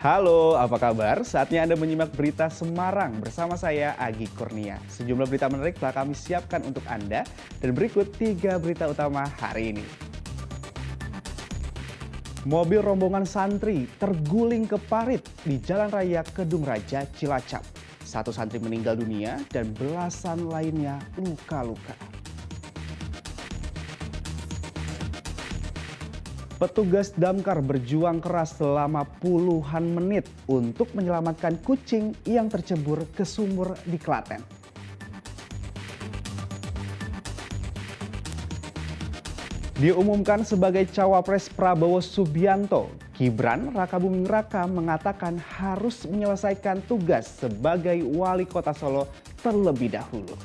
Halo, apa kabar? Saatnya Anda menyimak berita Semarang bersama saya, Agi Kurnia. Sejumlah berita menarik telah kami siapkan untuk Anda, dan berikut 3 berita utama hari ini. Mobil rombongan santri terguling ke parit di Jalan Raya Kedung Raja, Cilacap. 1 santri meninggal dunia dan belasan lainnya luka-luka. Petugas damkar berjuang keras selama puluhan menit untuk menyelamatkan kucing yang tercebur ke sumur di Klaten. Diumumkan sebagai cawapres Prabowo Subianto, Gibran Rakabuming Raka mengatakan harus menyelesaikan tugas sebagai wali kota Solo terlebih dahulu.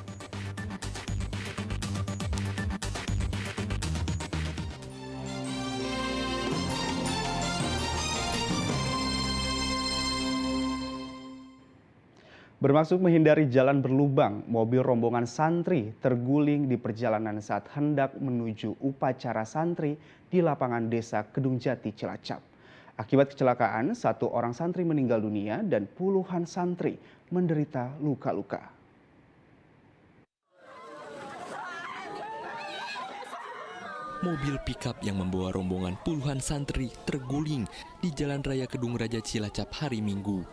Bermaksud menghindari jalan berlubang, mobil rombongan santri terguling di perjalanan saat hendak menuju upacara santri di lapangan desa Kedung Jati, Cilacap. Akibat kecelakaan, 1 orang santri meninggal dunia dan puluhan santri menderita luka-luka. Mobil pickup yang membawa rombongan puluhan santri terguling di Jalan Raya Kedung Raja Cilacap hari Minggu.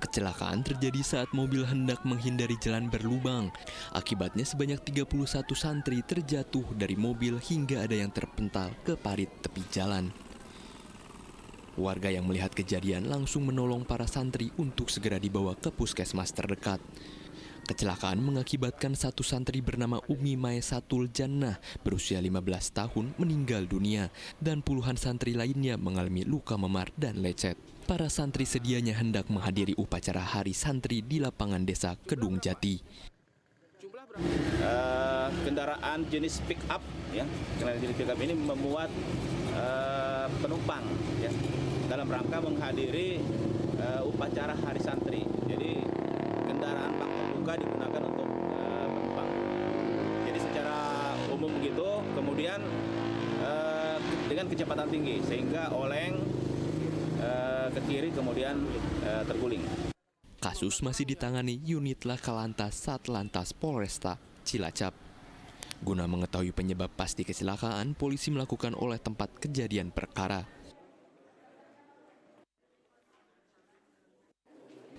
Kecelakaan terjadi saat mobil hendak menghindari jalan berlubang. Akibatnya sebanyak 31 santri terjatuh dari mobil hingga ada yang terpental ke parit tepi jalan. Warga yang melihat kejadian langsung menolong para santri untuk segera dibawa ke puskesmas terdekat. Kecelakaan mengakibatkan 1 santri bernama Umi Maesatul Jannah berusia 15 tahun meninggal dunia dan puluhan santri lainnya mengalami luka memar dan lecet. Para santri sedianya hendak menghadiri upacara Hari Santri di lapangan desa Kedung Jati. Kendaraan jenis pick up, ya, kendaraan jenis pick up ini memuat penumpang, ya, dalam rangka menghadiri upacara Hari Santri. Jadi kendaraan bak terbuka digunakan untuk penumpang. Jadi secara umum begitu, kemudian dengan kecepatan tinggi sehingga oleng ke kiri kemudian terguling. Kasus masih ditangani unit Laka Lantas Satlantas Polresta Cilacap. Guna mengetahui penyebab pasti kecelakaan, polisi melakukan olah tempat kejadian perkara.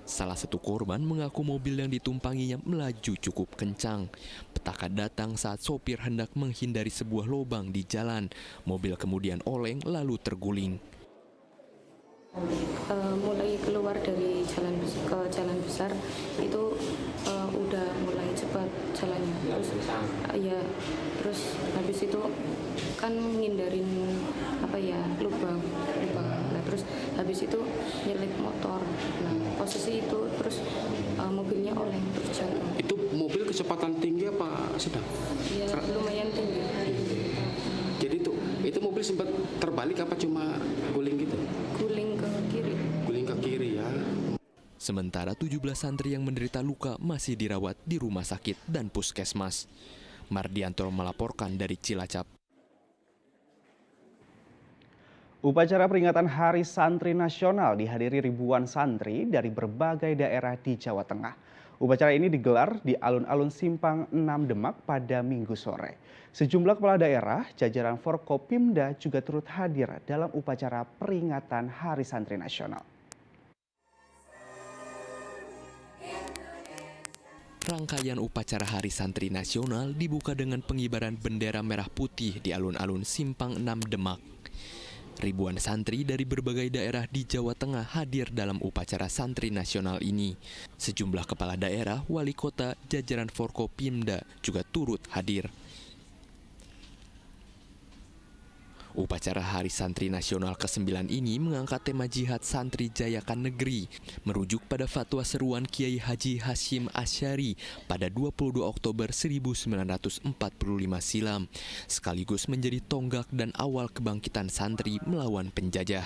Salah satu korban mengaku mobil yang ditumpanginya melaju cukup kencang. Petaka datang saat sopir hendak menghindari sebuah lubang di jalan. Mobil kemudian oleng lalu terguling. Mulai keluar dari ke jalan besar itu udah mulai cepat jalannya, terus habis itu kan ngindarin lubang, nah terus habis itu nyelip motor, nah posisi itu terus mobilnya oleng terus jatuh. Itu mobil kecepatan tinggi apa sedang? Ya lumayan tinggi. Jadi itu mobil sempat terbalik apa cuma guling gitu? Guling ke kiri. Guling ke kiri ya. Sementara 17 santri yang menderita luka masih dirawat di rumah sakit dan puskesmas. Mardianto melaporkan dari Cilacap. Upacara peringatan Hari Santri Nasional dihadiri ribuan santri dari berbagai daerah di Jawa Tengah. Upacara ini digelar di alun-alun Simpang 6 Demak pada Minggu sore. Sejumlah kepala daerah, jajaran Forkopimda juga turut hadir dalam upacara peringatan Hari Santri Nasional. Rangkaian upacara Hari Santri Nasional dibuka dengan pengibaran bendera merah putih di alun-alun Simpang 6 Demak. Ribuan santri dari berbagai daerah di Jawa Tengah hadir dalam upacara Santri Nasional ini. Sejumlah kepala daerah, wali kota, jajaran Forkopimda juga turut hadir. Upacara Hari Santri Nasional ke-9 ini mengangkat tema Jihad Santri Jayakan Negeri, merujuk pada fatwa seruan Kiai Haji Hasyim Asy'ari pada 22 Oktober 1945 silam, sekaligus menjadi tonggak dan awal kebangkitan santri melawan penjajah.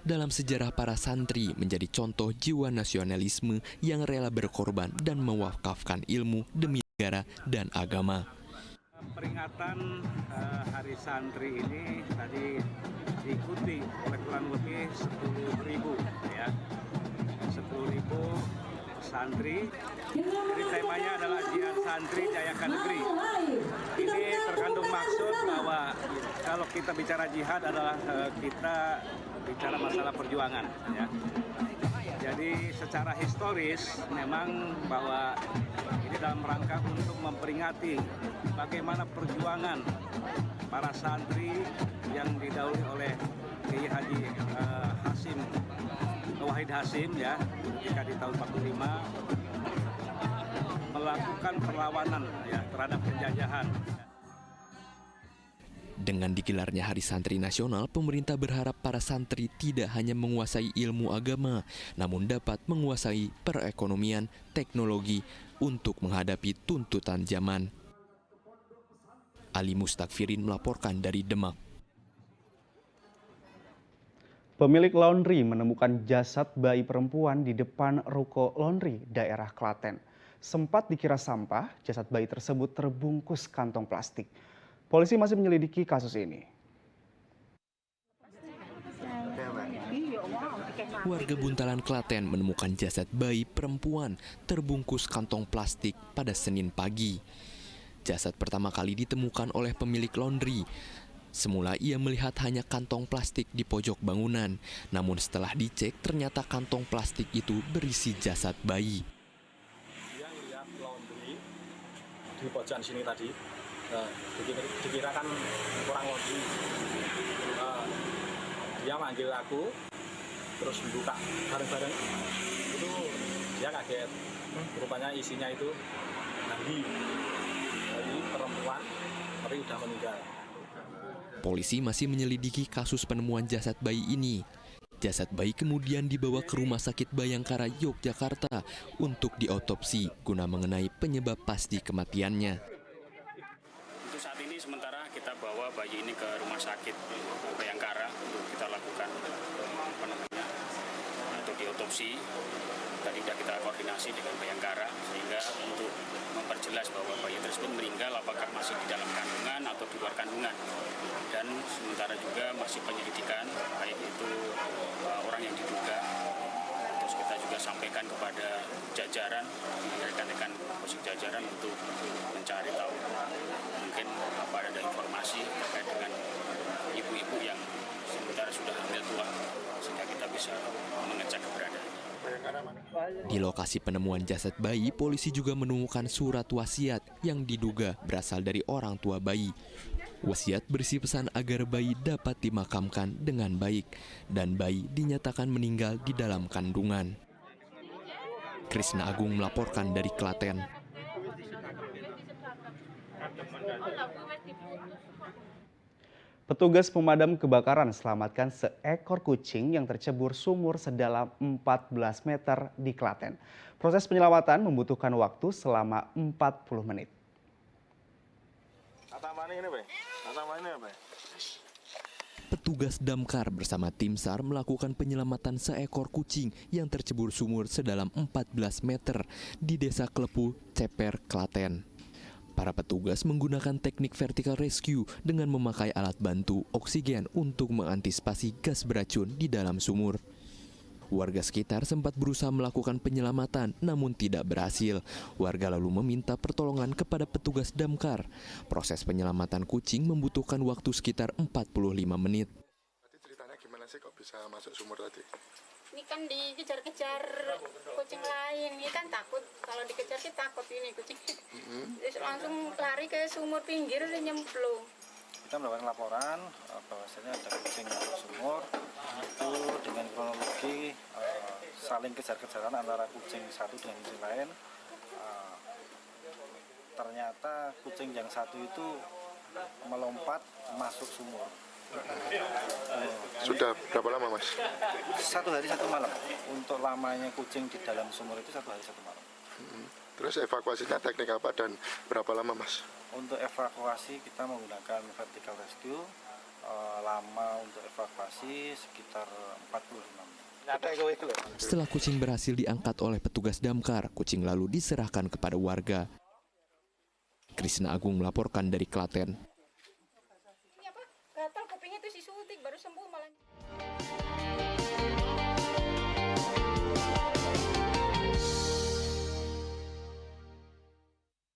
Dalam sejarah, para santri menjadi contoh jiwa nasionalisme yang rela berkorban dan mewakafkan ilmu demi negara dan agama. Peringatan Hari Santri ini tadi diikuti oleh kurang lebih 10.000 ya. 10.000 santri. Jadi temanya adalah Jihad Santri Jayakan Negeri. Ini terkandung maksud bahwa kalau kita bicara jihad adalah kita bicara masalah perjuangan ya. Jadi secara historis memang bahwa ini dalam rangka untuk memperingati bagaimana perjuangan para santri yang didahului oleh Kiai Haji Wahid Hasim ya, ketika di tahun 45 melakukan perlawanan ya terhadap penjajahan. Dengan digelarnya Hari Santri Nasional, pemerintah berharap para santri tidak hanya menguasai ilmu agama, namun dapat menguasai perekonomian, teknologi untuk menghadapi tuntutan zaman. Ali Mustakfirin melaporkan dari Demak. Pemilik laundry menemukan jasad bayi perempuan di depan ruko laundry daerah Klaten. Sempat dikira sampah, jasad bayi tersebut terbungkus kantong plastik. Polisi masih menyelidiki kasus ini. Warga Buntalan Klaten menemukan jasad bayi perempuan terbungkus kantong plastik pada Senin pagi. Jasad pertama kali ditemukan oleh pemilik laundry. Semula ia melihat hanya kantong plastik di pojok bangunan, namun setelah dicek ternyata kantong plastik itu berisi jasad bayi. Dia lihat laundry di pojokan sini tadi, dikira kan kurang laundry. Dia manggil aku, terus buka bareng-bareng, itu dia kaget. Rupanya isinya itu bayi perempuan, tapi udah meninggal. Polisi masih menyelidiki kasus penemuan jasad bayi ini. Jasad bayi kemudian dibawa ke Rumah Sakit Bayangkara, Yogyakarta untuk diotopsi guna mengenai penyebab pasti kematiannya. Untuk saat ini sementara kita bawa bayi ini ke Rumah Sakit Bayangkara untuk kita lakukan untuk diotopsi. Tadi sudah kita koordinasi dengan Bayangkara sehingga untuk memperjelas bahwa bayi tersebut meninggal apakah masih di dalam kandungan atau di luar kandungan. Dan sementara juga masih penyelidikan baik itu orang yang diduga. Terus kita juga sampaikan kepada jajaran, rekan-rekan polisi jajaran untuk mencari tahu mungkin apa ada informasi terkait dengan ibu-ibu yang sementara sudah hamil tua sehingga kita bisa mengecek keberadaan. Di lokasi penemuan jasad bayi, polisi juga menemukan surat wasiat yang diduga berasal dari orang tua bayi. Wasiat berisi pesan agar bayi dapat dimakamkan dengan baik dan bayi dinyatakan meninggal di dalam kandungan. Krisna Agung melaporkan dari Klaten. Petugas pemadam kebakaran selamatkan seekor kucing yang tercebur sumur sedalam 14 meter di Klaten. Proses penyelamatan membutuhkan waktu selama 40 menit. Petugas damkar bersama tim SAR melakukan penyelamatan seekor kucing yang tercebur sumur sedalam 14 meter di Desa Klepu, Ceper, Klaten. Para petugas menggunakan teknik vertical rescue dengan memakai alat bantu oksigen untuk mengantisipasi gas beracun di dalam sumur. Warga sekitar sempat berusaha melakukan penyelamatan namun tidak berhasil. Warga lalu meminta pertolongan kepada petugas damkar. Proses penyelamatan kucing membutuhkan waktu sekitar 45 menit. Tadi ceritanya gimana sih kok bisa masuk sumur tadi? Ini kan dikejar-kejar kucing lain, ini kan takut, kalau dikejar sih takut ini kucing. Terus langsung lari ke sumur pinggir dan nyemplung. Kita melakukan laporan bahwasanya ada kucing masuk sumur, itu dengan kronologi saling kejar-kejaran antara kucing satu dengan kucing lain. Ternyata kucing yang satu itu melompat masuk sumur. Sudah berapa lama, Mas? 1 hari 1 malam. Untuk lamanya kucing di dalam sumur itu 1 hari 1 malam. Terus evakuasinya teknik apa dan berapa lama, Mas? Untuk evakuasi kita menggunakan vertical rescue. Lama untuk evakuasi sekitar 45 menit. Setelah kucing berhasil diangkat oleh petugas damkar, kucing lalu diserahkan kepada warga. Krisna Agung melaporkan dari Klaten. Ini apa? Gatal kupingnya itu si suntik baru sembuh malah.